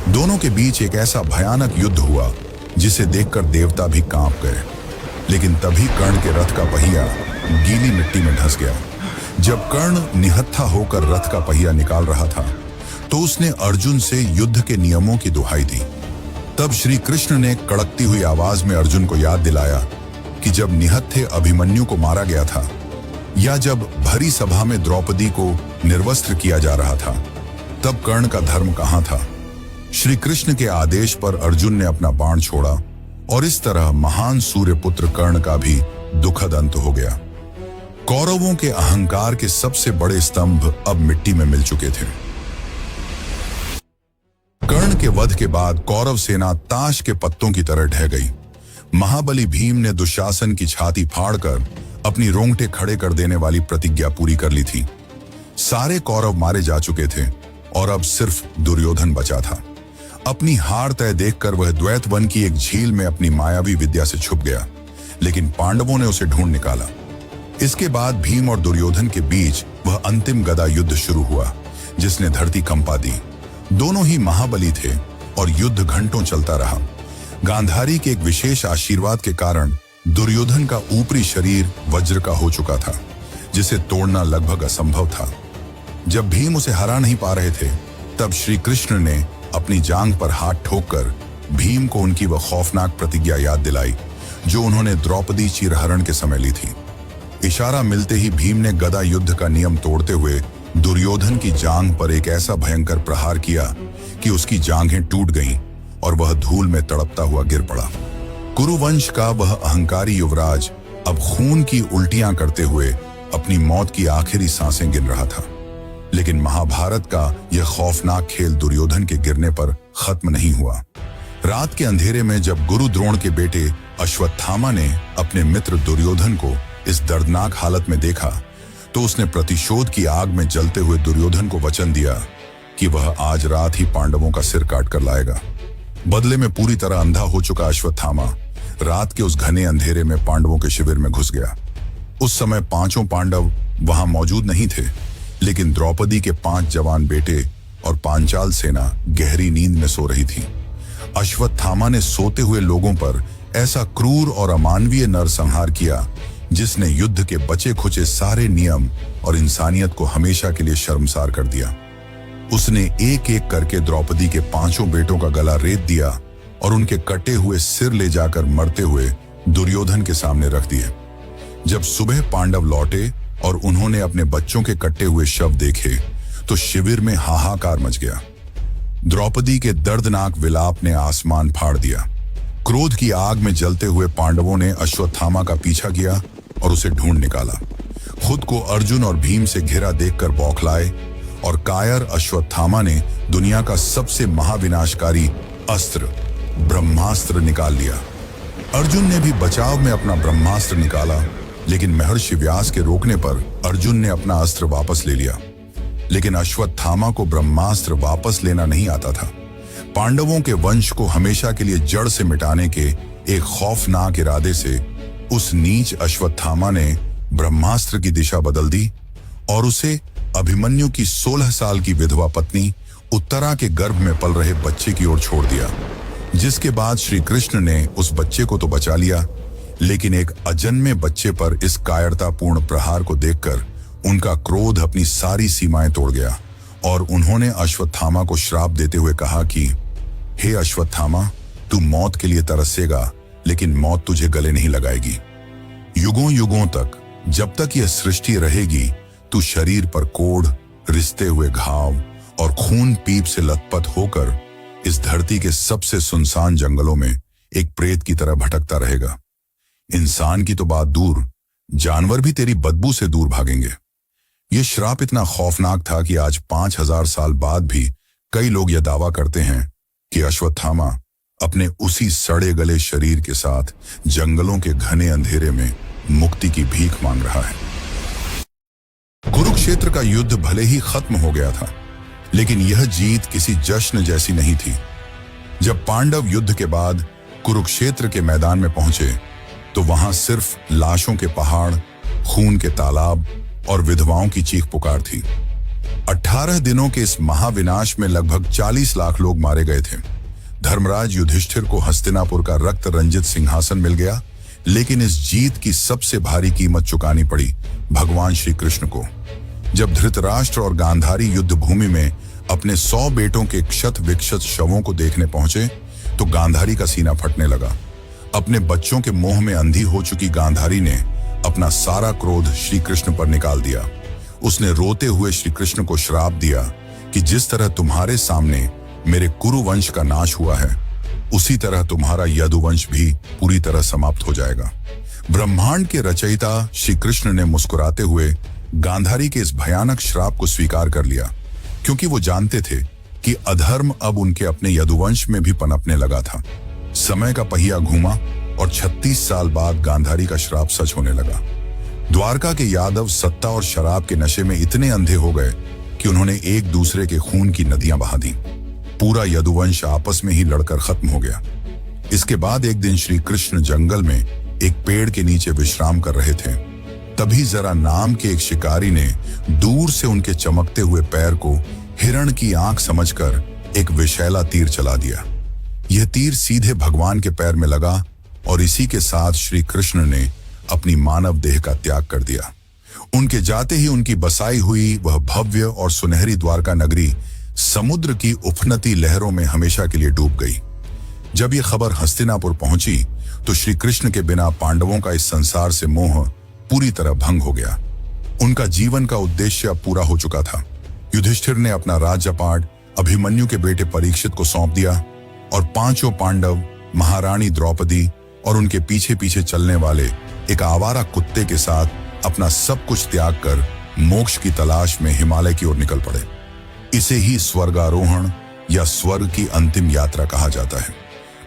दोनों के बीच एक ऐसा भयानक युद्ध हुआ जिसे देखकर देवता भी कांप गए। लेकिन तभी कर्ण के रथ का पहिया गीली मिट्टी में धंस गया। जब कर्ण निहत्था होकर रथ का पहिया निकाल रहा था तो उसने अर्जुन से युद्ध के नियमों की दुहाई दी। तब श्री कृष्ण ने कड़कती हुई आवाज में अर्जुन को याद दिलाया कि जब निहत्थे अभिमन्यु को मारा गया था, या जब भरी सभा में द्रौपदी को निर्वस्त्र किया जा रहा था, तब कर्ण का धर्म कहां था। श्री कृष्ण के आदेश पर अर्जुन ने अपना बाण छोड़ा और इस तरह महान सूर्यपुत्र कर्ण का भी दुखद अंत हो गया। कौरवों के अहंकार के सबसे बड़े स्तंभ अब मिट्टी में मिल चुके थे। कर्ण के वध के बाद कौरव सेना ताश के पत्तों की तरह ढह गई। महाबली भीम ने दुशासन की छाती फाड़कर अपनी रोंगटे खड़े कर देने वाली प्रतिज्ञा पूरी कर ली थी। सारे कौरव मारे जा चुके थे और अब सिर्फ दुर्योधन बचा था। अपनी हार तय देखकर वह द्वैत वन की एक झील में अपनी मायावी विद्या से छुप गया, लेकिन पांडवों ने उसे ढूंढ निकाला। इसके बाद भीम और दुर्योधन के बीच वह अंतिम गदा युद्ध शुरू हुआ जिसने धरती कंपा दी। दोनों ही महाबली थे और युद्ध घंटों चलता रहा। गांधारी के एक विशेष आशीर्वाद के कारण दुर्योधन का ऊपरी शरीर वज्र का हो चुका था, जिसे तोड़ना लगभग असंभव था। जब भीम उसे हरा नहीं पा रहे थे, तब श्री कृष्ण ने अपनी जांघ पर हाथ ठोककर भीम को उनकी वह खौफनाक प्रतिज्ञा याद दिलाई जो उन्होंने द्रौपदी चीरहरण के समय ली थी। इशारा मिलते ही भीम ने गदा युद्ध का नियम तोड़ते हुए दुर्योधन की जांघ पर एक ऐसा भयंकर प्रहार किया कि उसकी जांघें टूट गईं और वह धूल में तड़पता हुआ गिर पड़ा। कुरुवंश का वह अहंकारी युवराज अब खून की उल्टियां करते हुए अपनी मौत की आखिरी सांसें गिन रहा था। लेकिन महाभारत का यह खौफनाक खेल दुर्योधन के गिरने पर खत्म नहीं हुआ। रात के अंधेरे में जब गुरु द्रोण के बेटे अश्वत्थामा ने अपने मित्र दुर्योधन को इस दर्दनाक हालत में देखा, तो उसने प्रतिशोध की आग में जलते हुए दुर्योधन को वचन दिया कि वह आज रात ही पांडवों का सिर काट कर लाएगा। बदले में पूरी तरह अंधा हो चुका अश्वत्थामा रात के उस घने अंधेरे में पांडवों के शिविर में घुस गया। उस समय पांचों पांडव वहां मौजूद नहीं थे, लेकिन द्रौपदी के 5 जवान बेटे और पांचाल सेना गहरी नींद में सो रही थी। अश्वत्थामा ने सोते हुए लोगों पर ऐसा क्रूर और अमानवीय नरसंहार किया जिसने युद्ध के बचे खुचे सारे नियम और इंसानियत को हमेशा के लिए शर्मसार कर दिया। उसने एक एक करके द्रौपदी के 5 बेटों का गला रेत दिया और उनके कटे हुए सिर ले जाकर मरते हुए दुर्योधन के सामने रख दिए। जब सुबह पांडव लौटे और उन्होंने अपने बच्चों के कटे हुए शव देखे, तो शिविर में हाहाकार मच गया। द्रौपदी के दर्दनाक विलाप ने आसमान फाड़ दिया। क्रोध की आग में जलते हुए पांडवों ने अश्वत्थामा का पीछा किया और उसे ढूंढ निकाला। खुद को अर्जुन और भीम से घिरा देखकर बौखलाए और कायर अश्वत्थामा ने दुनिया का सबसे महाविनाशकारी अस्त्र ब्रह्मास्त्र निकाल लिया। अर्जुन ने भी बचाव में अपना ब्रह्मास्त्र निकाला, लेकिन महर्षि व्यास के रोकने पर अर्जुन ने अपना अस्त्र वापस ले लिया। लेकिन अश्वत्थामा को ब्रह्मास्त्र वापस लेना नहीं आता था। पांडवों के वंश को हमेशा के लिए जड़ से मिटाने के एक खौफनाक इरादे से उस नीच अश्वत्थामा ने ब्रह्मास्त्र की दिशा बदल दी और उसे अभिमन्यु की 16 साल की विधवा पत्नी उत्तरा के गर्भ में पल रहे बच्चे की ओर छोड़ दिया। जिसके बाद श्री कृष्ण ने उस बच्चे को तो बचा लिया, लेकिन एक अजन्मे बच्चे पर इस कायरतापूर्ण प्रहार को देखकर उनका क्रोध अपनी सारी सीमाएं तोड़ गया और उन्होंने अश्वत्थामा को श्राप देते हुए कहा कि हे अश्वत्थामा, तू मौत के लिए तरसेगा, लेकिन मौत तुझे गले नहीं लगाएगी। युगों युगों तक, जब तक यह सृष्टि रहेगी, तू शरीर पर कोढ़, रिसते हुए घाव और खून पीप से लथपथ होकर इस धरती के सबसे सुनसान जंगलों में एक प्रेत की तरह भटकता रहेगा। इंसान की तो बात दूर, जानवर भी तेरी बदबू से दूर भागेंगे। यह श्राप इतना खौफनाक था कि आज 5000 साल बाद भी कई लोग यह दावा करते हैं कि अश्वत्थामा अपने उसी सड़े गले शरीर के साथ जंगलों के घने अंधेरे में मुक्ति की भीख मांग रहा है। कुरुक्षेत्र का युद्ध भले ही खत्म हो गया था, लेकिन यह जीत किसी जश्न जैसी नहीं थी। जब पांडव युद्ध के बाद कुरुक्षेत्र के मैदान में पहुंचे, तो वहां सिर्फ लाशों के पहाड़, खून के तालाब और विधवाओं की चीख पुकार थी। 18 दिनों के इस महाविनाश में लगभग 40 लाख लोग मारे गए थे। धर्मराज युधिष्ठिर को हस्तिनापुर का रक्त रंजित सिंहासन मिल गया, लेकिन इस जीत की सबसे भारी कीमत चुकानी पड़ी भगवान श्री कृष्ण को। जब धृतराष्ट्र और गांधारी युद्ध भूमि में अपने 100 बेटों के क्षत विक्षत शवों को देखने पहुंचे, तो गांधारी का सीना फटने लगा। अपने बच्चों के मोह में अंधी हो चुकी गांधारी ने अपना सारा क्रोध श्री कृष्ण पर निकाल दिया। उसने रोते हुए श्री कृष्ण को श्राप दिया कि जिस तरह तुम्हारे सामने मेरे कुरुवंश का नाश हुआ है, उसी तरह तुम्हारा यदुवंश भी पूरी तरह समाप्त हो जाएगा। ब्रह्मांड के रचयिता श्री कृष्ण ने मुस्कुराते हुए गांधारी के इस भयानक श्राप को स्वीकार कर लिया, क्योंकि वो जानते थे कि अधर्म अब उनके अपने यदुवंश में भी पनपने लगा था। समय का पहिया घूमा और 36 साल बाद गांधारी का श्राप सच होने लगा। द्वारका के यादव सत्ता और शराब के नशे में इतने अंधे हो गए कि उन्होंने एक दूसरे के खून की नदियां बहा दी। पूरा यदुवंश आपस में ही लड़कर खत्म हो गया। इसके बाद एक दिन श्री कृष्ण जंगल में एक पेड़ के नीचे विश्राम कर रहे थे। तभी जरा नाम के एक शिकारी ने दूर से उनके चमकते हुए पैर को हिरण की आंख समझकर एक विषैला तीर चला दिया। यह तीर सीधे भगवान के पैर में लगा और इसी के साथ श्री कृष्ण ने अपनी मानव देह का त्याग कर दिया। उनके जाते ही उनकी बसाई हुई वह भव्य और सुनहरी द्वारका नगरी समुद्र की उफनती लहरों में हमेशा के लिए डूब गई। जब यह खबर हस्तिनापुर पहुंची तो श्री कृष्ण के बिना पांडवों का इस संसार से मोह पूरी तरह भंग हो गया। उनका जीवन का उद्देश्य अब पूरा हो चुका था। युधिष्ठिर ने अपना राज्यपाट अभिमन्यु के बेटे परीक्षित को सौंप दिया और पांचों पांडव, महारानी द्रौपदी और उनके पीछे पीछे चलने वाले एक आवारा कुत्ते के साथ अपना सब कुछ त्याग कर मोक्ष की तलाश में हिमालय की ओर निकल पड़े। इसे ही स्वर्गारोहण या स्वर्ग की अंतिम यात्रा कहा जाता है।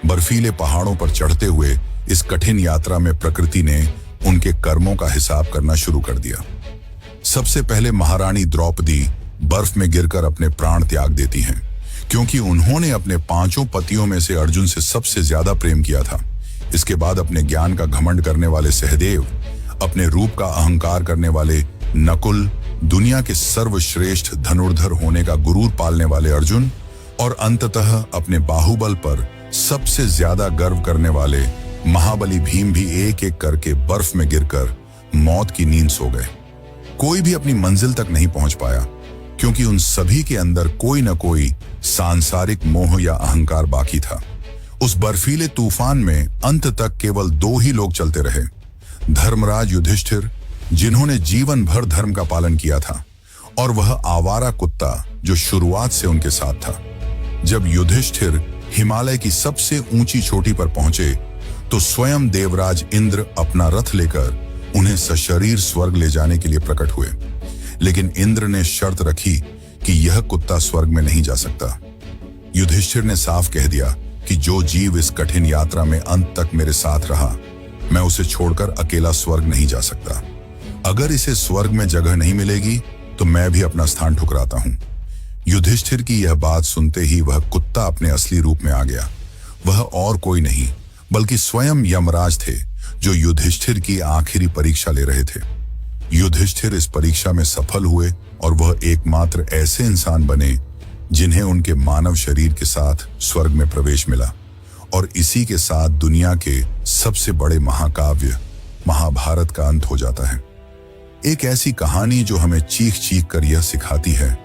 बर्फीले पहाड़ों पर चढ़ते हुए इस कठिन यात्रा में प्रकृति ने उनके कर्मों का हिसाब करना शुरू कर दिया। सबसे पहले महारानी द्रौपदी बर्फ में गिरकर अपने प्राण त्याग देती हैं, क्योंकि उन्होंने अपने पांचों पतियों में से अर्जुन से सबसे ज्यादा प्रेम किया था। इसके बाद अपने ज्ञान का घमंड करने वाले सहदेव, अपने रूप का अहंकार करने वाले नकुल, दुनिया के सर्वश्रेष्ठ धनुर्धर होने का गुरूर पालने वाले अर्जुन और अंततः अपने बाहुबल पर सबसे ज्यादा गर्व करने वाले महाबली भीम भी एक एक करके बर्फ में गिरकर मौत की नींद सो गए। कोई भी अपनी मंजिल तक नहीं पहुंच पाया, क्योंकि उन सभी के अंदर कोई न कोई सांसारिक मोह या अहंकार बाकी था। उस बर्फीले तूफान में अंत तक केवल दो ही लोग चलते रहे, धर्मराज युधिष्ठिर, जिन्होंने जीवन भर धर्म का पालन किया था, और वह आवारा कुत्ता जो शुरुआत से उनके साथ था। जब युधिष्ठिर हिमालय की सबसे ऊंची चोटी पर पहुंचे तो स्वयं देवराज इंद्र अपना रथ लेकर उन्हें सशरीर स्वर्ग ले जाने के लिए प्रकट हुए। लेकिन इंद्र ने शर्त रखी कि यह कुत्ता स्वर्ग में नहीं जा सकता। युधिष्ठिर ने साफ कह दिया कि जो जीव इस कठिन यात्रा में अंत तक मेरे साथ रहा, मैं उसे छोड़कर अकेला स्वर्ग नहीं जा सकता। अगर इसे स्वर्ग में जगह नहीं मिलेगी तो मैं भी अपना स्थान ठुकराता हूं। युधिष्ठिर की यह बात सुनते ही वह कुत्ता अपने असली रूप में आ गया। वह और कोई नहीं बल्कि स्वयं यमराज थे, जो युधिष्ठिर की आखिरी परीक्षा ले रहे थे। युधिष्ठिर इस परीक्षा में सफल हुए और वह एकमात्र ऐसे इंसान बने जिन्हें उनके मानव शरीर के साथ स्वर्ग में प्रवेश मिला। और इसी के साथ दुनिया के सबसे बड़े महाकाव्य महाभारत का अंत हो जाता है। एक ऐसी कहानी जो हमें चीख चीख कर यह सिखाती है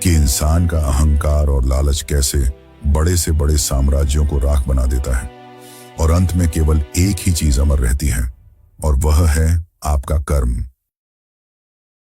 कि इंसान का अहंकार और लालच कैसे बड़े से बड़े साम्राज्यों को राख बना देता है, और अंत में केवल एक ही चीज अमर रहती है, और वह है आपका कर्म।